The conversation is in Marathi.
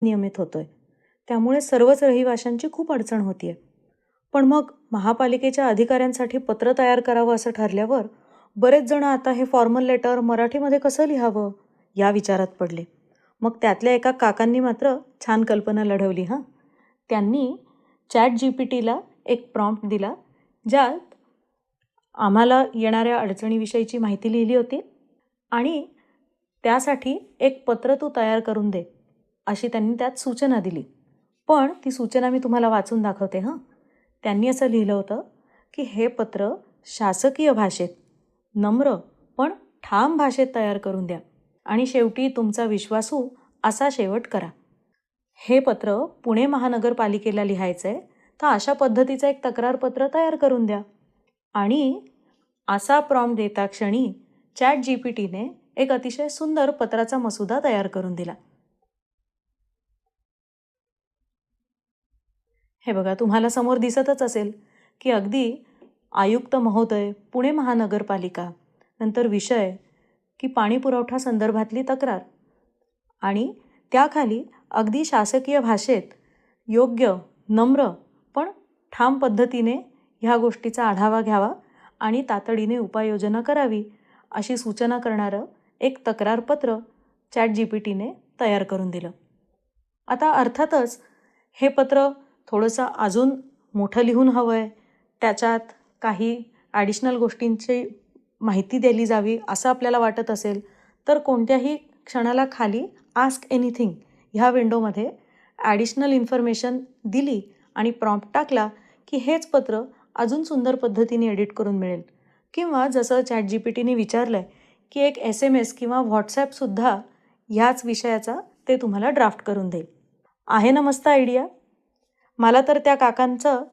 नियमित होतोय. त्यामुळे सर्वच रहिवाशांची खूप अडचण होतीये. पण मग महापालिकेच्या अधिकाऱ्यांसाठी पत्र तयार करावं असं ठरल्यावर बरेच जण आता हे फॉर्मल लेटर मराठीमध्ये कसं लिहावं या विचारात पडले. मग त्यातल्या एका काकांनी मात्र छान कल्पना लढवली हां. त्यांनी ChatGPTला एक प्रॉम्प्ट दिला, ज्यात आम्हाला येणाऱ्या अडचणीविषयीची माहिती लिहिली होती आणि त्यासाठी एक पत्र तू तयार करून दे, अशी त्यांनी त्यात सूचना दिली. पण ती सूचना मी तुम्हाला वाचून दाखवते हां. त्यांनी असं लिहिलं होतं की हे पत्र शासकीय भाषेत, नम्र पण ठाम भाषेत तयार करून द्या आणि शेवटी तुमचा विश्वासू असा शेवट करा. हे पत्र पुणे महानगरपालिकेला लिहायचं आहे, तर अशा पद्धतीचं एक तक्रारपत्र तयार करून द्या. आणि असा प्रॉम्प्ट देता क्षणी ChatGPTने एक अतिशय सुंदर पत्राचा मसुदा तयार करून दिला. हे बघा, तुम्हाला समोर दिसतच असेल की अगदी आयुक्त महोदय, पुणे महानगरपालिका, नंतर विषय की पाणी पुरवठा संदर्भातली तक्रार आणि त्याखाली अगदी शासकीय भाषेत योग्य, नम्र पण ठाम पद्धतीने ह्या गोष्टीचा आढावा घ्यावा आणि तातडीने उपाययोजना करावी अशी सूचना करणारं एक तक्रारपत्र ChatGPTने तयार करून दिलं. आता अर्थातच हे पत्र थोडंसं अजून मोठं लिहून हवं आहे, त्याच्यात काही ॲडिशनल गोष्टींची माहिती दिली जावी असं आपल्याला वाटत असेल, तर कोणत्याही क्षणाला खाली आस्क एनिथिंग ह्या विंडोमध्ये ॲडिशनल इन्फॉर्मेशन दिली आणि प्रॉम्प्ट टाकला की हेच पत्र अजून सुंदर पद्धतीने एडिट करून मिळेल. किंवा जसं ChatGPTने विचारलं आहे की एक SMS किंवा WhatsAppसुद्धा ह्याच विषयाचा ते तुम्हाला ड्राफ्ट करून देईल. आहे ना मस्त आयडिया? मला तर त्या काकांचं